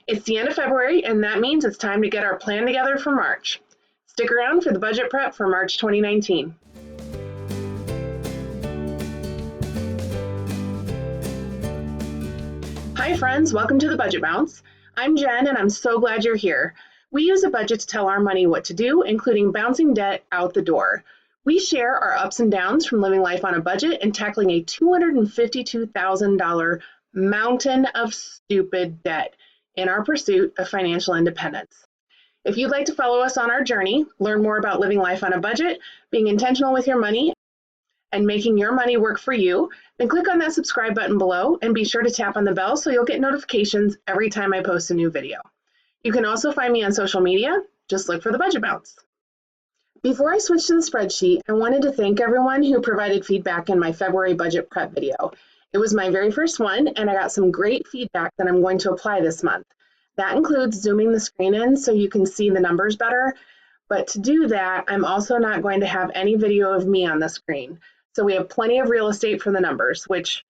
It's the end of February, and that means it's time to get our plan together for March. Stick around for the budget prep for March 2019. Hi friends, welcome to the Budget Bounce. I'm Jen, and I'm so glad you're here. We use a budget to tell our money what to do, including bouncing debt out the door. We share our ups and downs from living life on a budget and tackling a $252,000 mountain of stupid debt in our pursuit of financial independence. If you'd like to follow us on our journey, learn more about living life on a budget, being intentional with your money, and making your money work for you, then click on that subscribe button below and be sure to tap on the bell so you'll get notifications every time I post a new video. You can also find me on social media. Just look for the Budget Bounce. Before I switch to the spreadsheet, I wanted to thank everyone who provided feedback in my February budget prep video. It was my very first one, and I got some great feedback that I'm going to apply this month. That includes zooming the screen in so you can see the numbers better. But to do that, I'm also not going to have any video of me on the screen. So we have plenty of real estate for the numbers, which,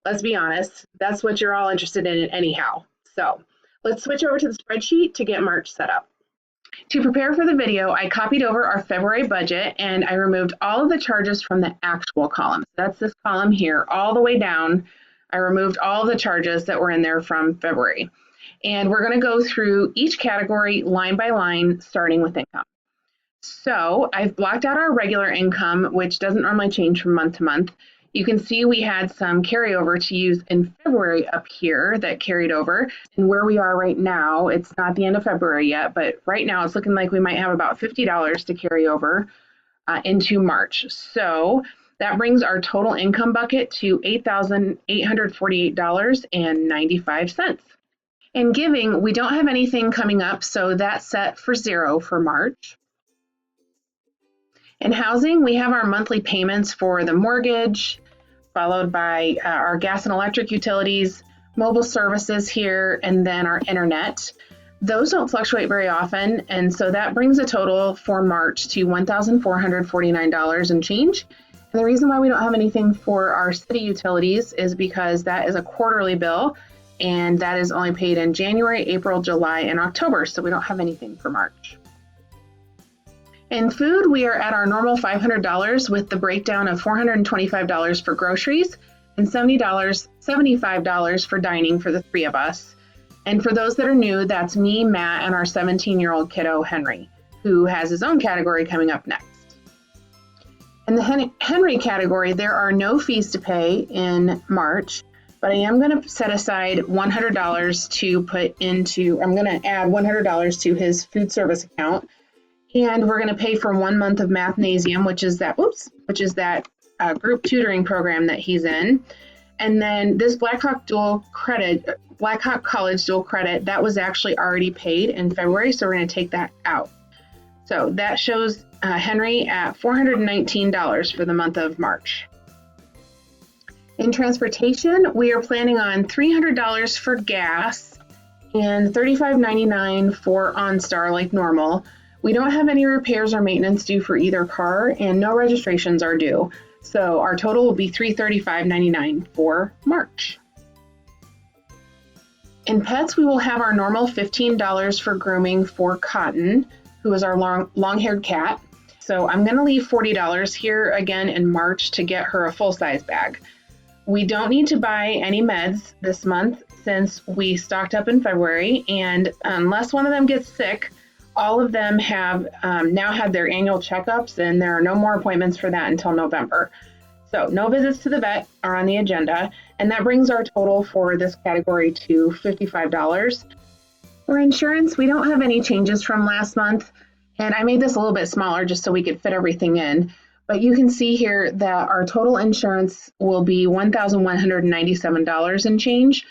let's be honest, that's what you're all interested in anyhow. So let's switch over to the spreadsheet to get March set up. To prepare for the video, I copied over our February budget and I removed all of the charges from the actual column. That's this column here, all the way down. I removed all of the charges that were in there from February. And we're going to go through each category line by line, starting with income. So I've blocked out our regular income, which doesn't normally change from month to month. You can see we had some carryover to use in February up here that carried over. And where we are right now, it's not the end of February yet, but right now it's looking like we might have about $50 to carry over into March. So that brings our total income bucket to $8,848.95. In giving, we don't have anything coming up, so that's set for $0 for March. In housing, we have our monthly payments for the mortgage, followed by our gas and electric utilities, mobile services here, and then our internet. Those don't fluctuate very often, and so that brings a total for March to $1,449 and change. And the reason why we don't have anything for our city utilities is because that is a quarterly bill, and that is only paid in January, April, July, and October, so we don't have anything for March. In food, we are at our normal $500 with the breakdown of $425 for groceries and $75 for dining for the three of us. And for those that are new, that's me, Matt, and our 17-year-old kiddo, Henry, who has his own category coming up next. In the Henry category, there are no fees to pay in March, but I am going to set aside $100 to put into, I'm going to add $100 to his food service account. And we're going to pay for 1 month of Mathnasium, which is that group tutoring program that he's in. And then this Blackhawk College dual credit, that was actually already paid in February, so we're going to take that out. So that shows Henry at $419 for the month of March. In transportation, we are planning on $300 for gas and $35.99 for OnStar like normal. We don't have any repairs or maintenance due for either car, and no registrations are due. So our total will be $335.99 for March. In pets, we will have our normal $15 for grooming for Cotton, who is our long-haired cat. So I'm going to leave $40 here again in March to get her a full-size bag. We don't need to buy any meds this month since we stocked up in February, and unless one of them gets sick, all of them have now had their annual checkups, and there are no more appointments for that until November. So no visits to the vet are on the agenda, and that brings our total for this category to $55. For insurance, we don't have any changes from last month, and I made this a little bit smaller just so we could fit everything in. But you can see here that our total insurance will be $1,197 and change.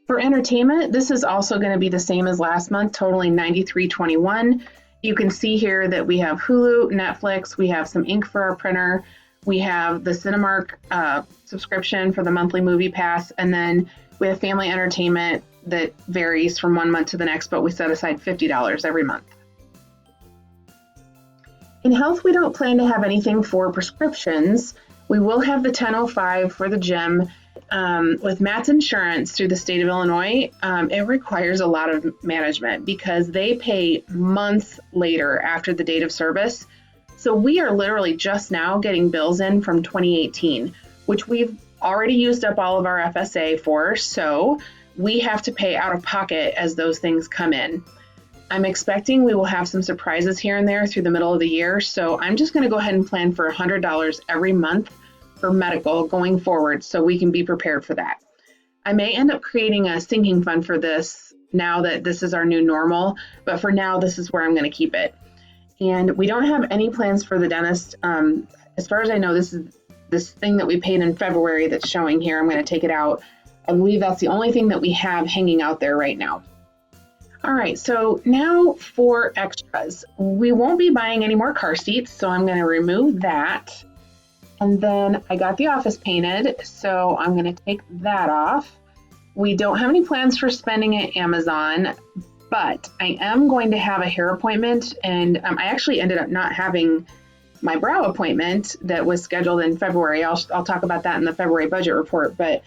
For entertainment, this is also going to be the same as last month, totaling $93.21. You can see here that we have Hulu, Netflix, we have some ink for our printer, we have the Cinemark subscription for the monthly movie pass, and then we have family entertainment that varies from 1 month to the next, but we set aside $50 every month. In health, we don't plan to have anything for prescriptions. We will have the 1005 for the gym, with Matt's insurance through the state of Illinois, it requires a lot of management because they pay months later after the date of service. So we are literally just now getting bills in from 2018, which we've already used up all of our FSA for. So we have to pay out of pocket as those things come in. I'm expecting we will have some surprises here and there through the middle of the year. So I'm just going to go ahead and plan for $100 every month for medical going forward so we can be prepared for that. I may end up creating a sinking fund for this now that this is our new normal, but for now, this is where I'm going to keep it. And we don't have any plans for the dentist. As far as I know, this is this thing that we paid in February that's showing here. I'm going to take it out. I believe that's the only thing that we have hanging out there right now. All right, so now for extras. We won't be buying any more car seats, so I'm going to remove that. And then I got the office painted, so I'm going to take that off. We don't have any plans for spending at Amazon, but I am going to have a hair appointment, and I actually ended up not having my brow appointment that was scheduled in February. I'll talk about that in the February budget report, but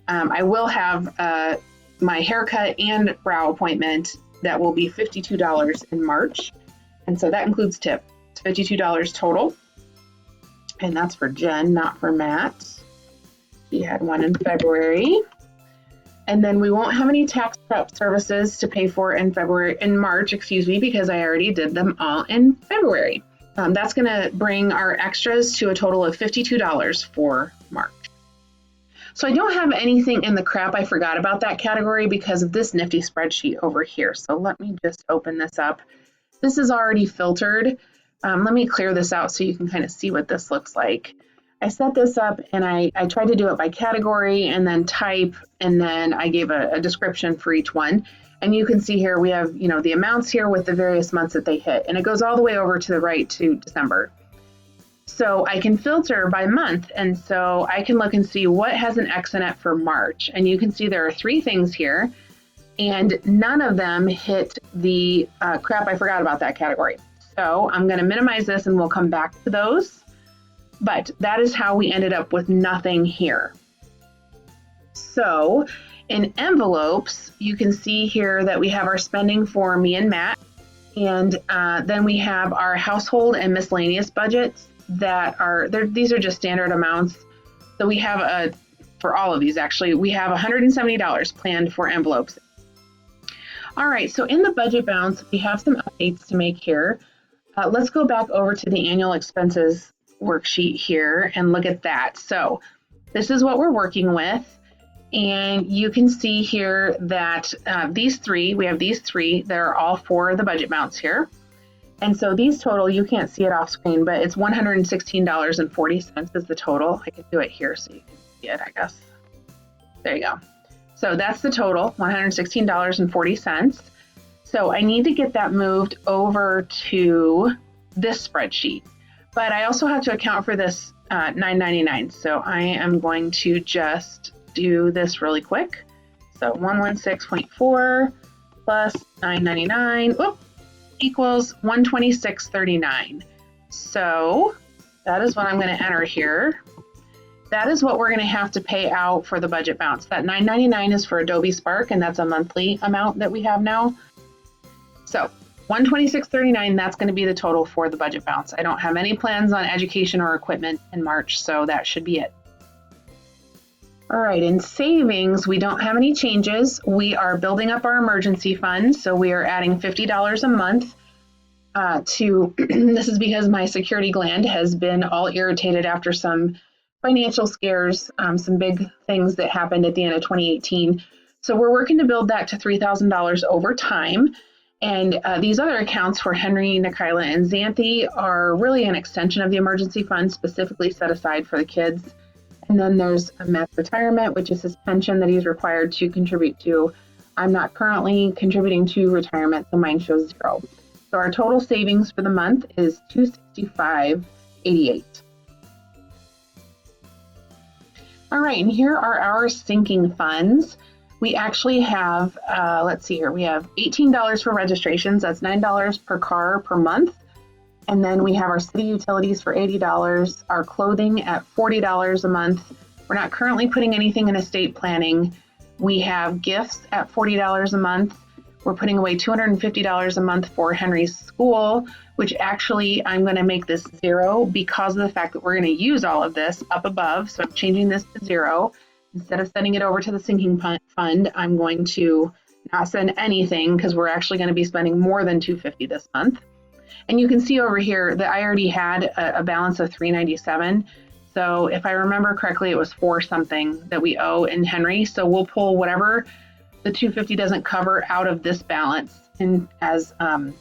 I will have my haircut and brow appointment that will be $52 in March. And so that includes tip. It's $52 total. And that's for Jen, not for Matt. He had one in February. And then we won't have any tax prep services to pay for in March, because I already did them all in February. That's going to bring our extras to a total of $52 for March. So I don't have anything in the crap I forgot about that category because of this nifty spreadsheet over here. So let me just open this up. This is already filtered. Let me clear this out so you can kind of see what this looks like. I set this up and I tried to do it by category and then type, and then I gave a description for each one. And you can see here we have, the amounts here with the various months that they hit, and it goes all the way over to the right to December. So I can filter by month, and so I can look and see what has an X in it for March. And you can see there are 3 things here, and none of them hit the crap I forgot about that category. So I'm going to minimize this and we'll come back to those. But that is how we ended up with nothing here. So in envelopes, you can see here that we have our spending for me and Matt. And then we have our household and miscellaneous budgets that are, these are just standard amounts. So we have for all of these actually, we have $170 planned for envelopes. All right, so in the budget bounce, we have some updates to make here. Let's go back over to the annual expenses worksheet here and look at that. So this is what we're working with. And you can see here that we have these three that are all for the budget bounce here. And so these total, you can't see it off screen, but it's $116.40 is the total. I can do it here so you can see it, I guess. There you go. So that's the total, $116.40. So I need to get that moved over to this spreadsheet. But I also have to account for this $9.99. So I am going to just do this really quick. So 116.4 plus $9.99 equals $126.39. So that is what I'm going to enter here. That is what we're going to have to pay out for the budget bounce. That $9.99 is for Adobe Spark, and that's a monthly amount that we have now. So $126.39, that's going to be the total for the budget bounce. I don't have any plans on education or equipment in March, so that should be it. All right, in savings, we don't have any changes. We are building up our emergency fund, so we are adding $50 a month to, this is because my security gland has been all irritated after some financial scares, some big things that happened at the end of 2018. So we're working to build that to $3,000 over time. And these other accounts for Henry, Nikayla, and Xanthi are really an extension of the emergency fund specifically set aside for the kids. And then there's a Matt's retirement, which is his pension that he's required to contribute to. I'm not currently contributing to retirement, so mine shows 0. So our total savings for the month is $265.88. All right, and here are our sinking funds. We actually have, let's see here, we have $18 for registrations. That's $9 per car per month. And then we have our city utilities for $80, our clothing at $40 a month, We're not currently putting anything in estate planning. We have gifts at $40 a month. We're putting away $250 a month for Henry's school, which actually I'm going to make this 0 because of the fact that we're going to use all of this up above. So I'm changing this to 0. Instead of sending it over to the sinking fund, I'm going to not send anything because we're actually going to be spending more than $250 this month. And you can see over here that I already had a balance of $397. So if I remember correctly, it was 4 something that we owe in Henry. So we'll pull whatever the $250 doesn't cover out of this balance and as up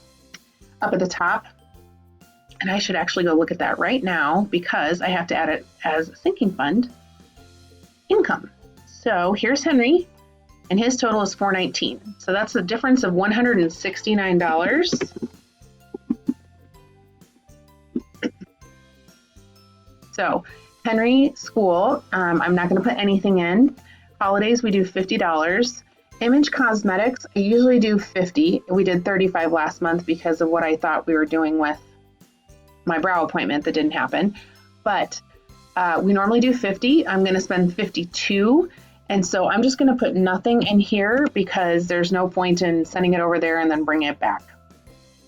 at the top. And I should actually go look at that right now because I have to add it as a sinking fund income. So here's Henry, and his total is $419. So that's a difference of $169. So Henry school, I'm not going to put anything in. Holidays, we do $50. Image cosmetics, I usually do $50. We did $35 last month because of what I thought we were doing with my brow appointment that didn't happen. But we normally do $50. I'm going to spend $52. And so I'm just going to put nothing in here because there's no point in sending it over there and then bringing it back.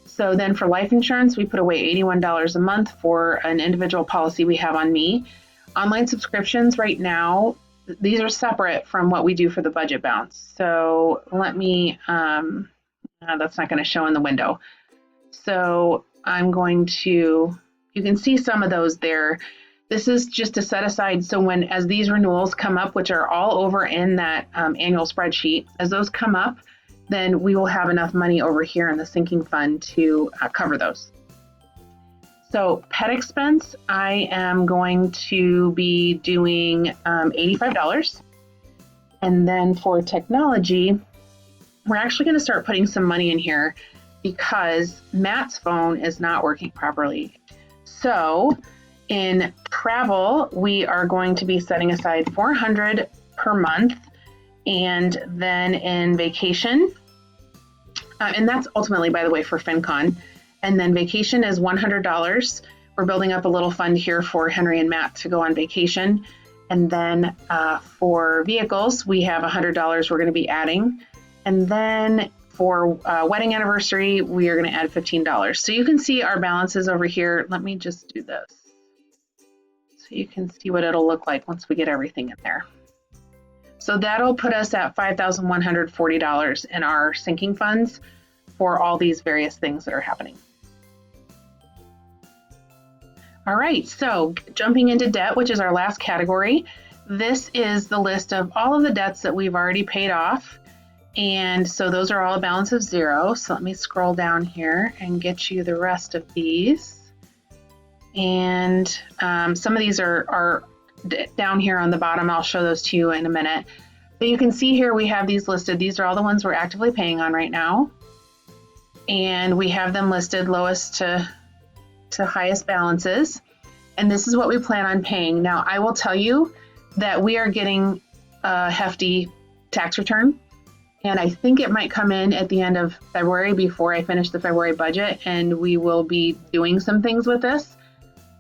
So then for life insurance, we put away $81 a month for an individual policy we have on me. Online subscriptions right now, these are separate from what we do for the budget bounce. So let me, that's not going to show in the window. So I'm going to, you can see some of those there. This is just to set aside. So as these renewals come up, which are all over in that annual spreadsheet, as those come up, then we will have enough money over here in the sinking fund to cover those. So pet expense, I am going to be doing $85. And then for technology, we're actually going to start putting some money in here because Matt's phone is not working properly. So in travel, we are going to be setting aside $400 per month. And then in vacation, and that's ultimately, by the way, for FinCon. And then vacation is $100. We're building up a little fund here for Henry and Matt to go on vacation. And then for vehicles, we have $100 we're going to be adding. And then for wedding anniversary, we are going to add $15. So you can see our balances over here. Let me just do this so you can see what it'll look like once we get everything in there. So that'll put us at $5,140 in our sinking funds for all these various things that are happening. All right, so jumping into debt, which is our last category. This is the list of all of the debts that we've already paid off. And so those are all a balance of 0. So let me scroll down here and get you the rest of these. And some of these are down here on the bottom. I'll show those to you in a minute. But you can see here we have these listed. These are all the ones we're actively paying on right now. And we have them listed lowest to highest balances. And this is what we plan on paying. Now, I will tell you that we are getting a hefty tax return. And I think it might come in at the end of February before I finish the February budget. And we will be doing some things with this.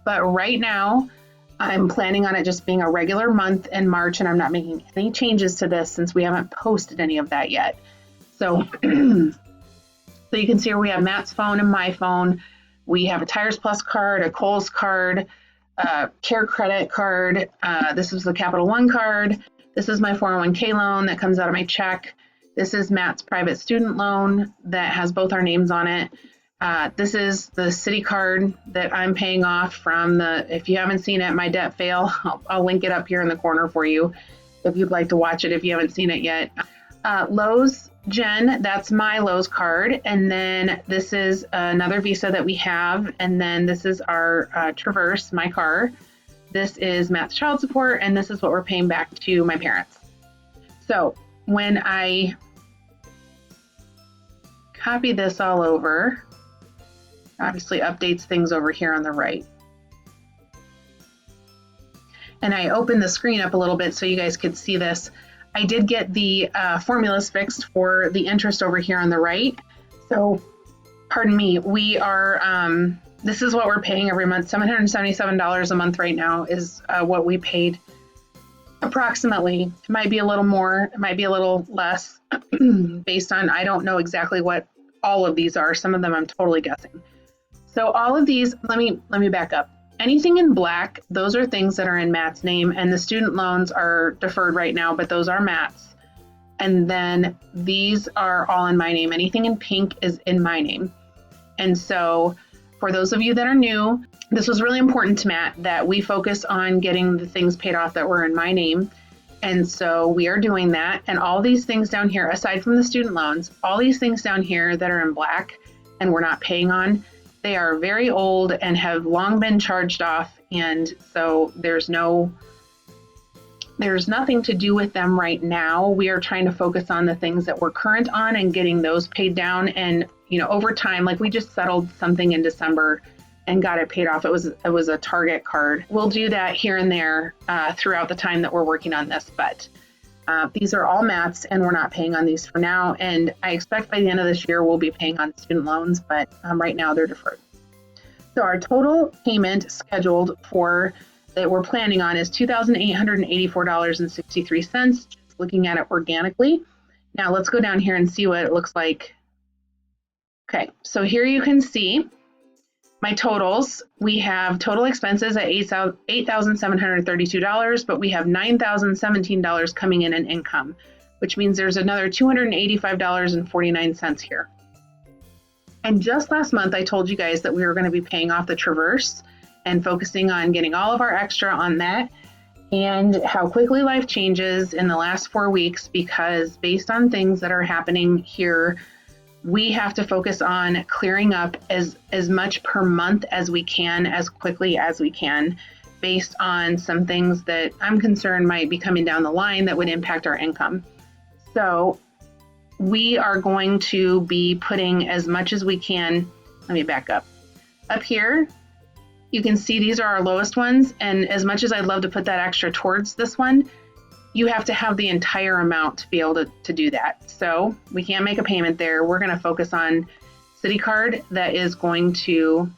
But right now, I'm planning on it just being a regular month in March, and I'm not making any changes to this since we haven't posted any of that yet. So, so you can see here we have Matt's phone and my phone. We have a Tires Plus card, a Kohl's card, a Care Credit card. This is the Capital One card. This is my 401k loan that comes out of my check. This is Matt's private student loan that has both our names on it. This is the city card that I'm paying off from if you haven't seen it, my debt fail, I'll link it up here in the corner for you if you'd like to watch it if you haven't seen it yet. Lowe's Jen, that's my Lowe's card. And then this is another Visa that we have. And then this is our Traverse, my car. This is Matt's child support. And this is what we're paying back to my parents. So when I copy this all over, obviously updates things over here on the right. And I opened the screen up a little bit so you guys could see this. I did get the formulas fixed for the interest over here on the right. So, pardon me, we are, this is what we're paying every month. $777 a month right now is what we paid approximately. It might be a little more, it might be a little less based on, I don't know exactly what all of these are. Some of them I'm totally guessing. So all of these, let me back up. Anything in black, those are things that are in Matt's name, and the student loans are deferred right now, but those are Matt's. And then these are all in my name. Anything in pink is in my name. And so for those of you that are new, this was really important to Matt that we focus on getting the things paid off that were in my name. And so we are doing that. And all these things down here, aside from the student loans, all these things down here that are in black and we're not paying on, they are very old and have long been charged off. And so there's nothing to do with them right now. We are trying to focus on the things that we're current on and getting those paid down. And, you know, over time, like we just settled something in December and got it paid off. It was a Target card. We'll do that here and there throughout the time that we're working on this, but these are all Matt's and we're not paying on these for now. And I expect by the end of this year, we'll be paying on student loans, but right now they're deferred. So our total payment scheduled for that we're planning on is $2,884.63, just looking at it organically. Now let's go down here and see what it looks like. Okay, so here you can see my totals. We have total expenses at $8,732, but we have $9,017 coming in income, which means there's another $285.49 here. And just last month, I told you guys that we were going to be paying off the Traverse and focusing on getting all of our extra on that, and how quickly life changes in the last 4 weeks, because based on things that are happening here, we have to focus on clearing up as much per month as we can, as quickly as we can, based on some things that I'm concerned might be coming down the line that would impact our income. So we are going to be putting as much as we can. Let me back up. Up here, you can see these are our lowest ones. And as much as I'd love to put that extra towards this one, you have to have the entire amount to be able to do that. So we can't make a payment there. We're going to focus on City Card that is going to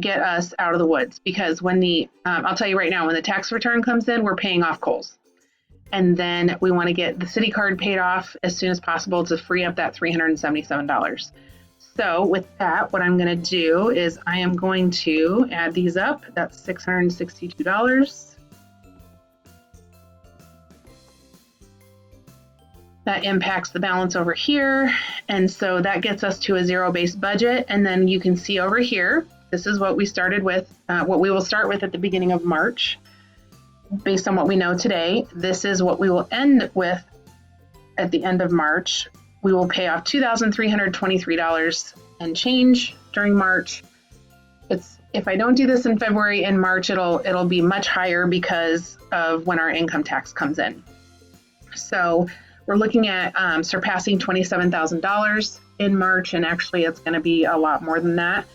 get us out of the woods, because when I'll tell you right now, when the tax return comes in, we're paying off Kohl's. And then we want to get the City Card paid off as soon as possible to free up that $377. So with that, what I'm going to do is I am going to add these up. That's $662. That impacts the balance over here. And so that gets us to a zero-based budget. And then you can see over here, this is what we started with, what we will start with at the beginning of March. Based on what we know today, this is what we will end with at the end of March. We will pay off $2,323 and change during March. If I don't do this in February and March, it'll be much higher because of when our income tax comes in. So we're looking at surpassing $27,000 in March, and actually it's going to be a lot more than that.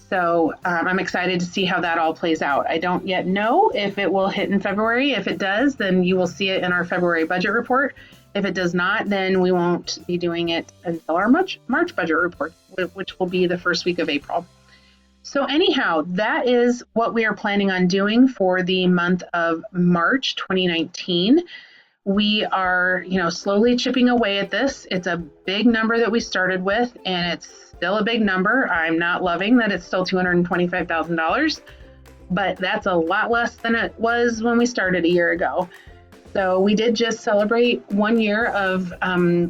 So I'm excited to see how that all plays out. I don't yet know if it will hit in February. If it does, then you will see it in our February budget report. If it does not, then we won't be doing it until our March budget report, which will be the first week of April. So anyhow, that is what we are planning on doing for the month of March 2019. We are, slowly chipping away at this. It's a big number that we started with, and it's still a big number. I'm not loving that it's still $225,000, but that's a lot less than it was when we started a year ago. So we did just celebrate 1 year of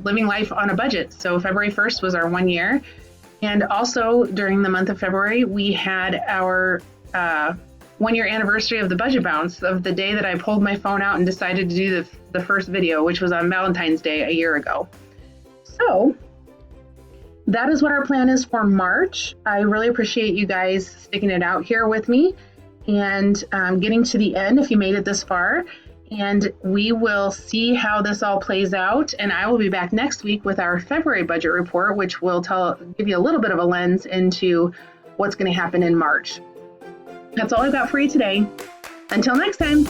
living life on a budget. So February 1st was our 1 year. And also during the month of February, we had our 1 year anniversary of the budget bounce, of the day that I pulled my phone out and decided to do the first video, which was on Valentine's Day a year ago. So that is what our plan is for March. I really appreciate you guys sticking it out here with me and getting to the end if you made it this far. And we will see how this all plays out. And I will be back next week with our February budget report, which will give you a little bit of a lens into what's going to happen in March. That's all I've got for you today. Until next time.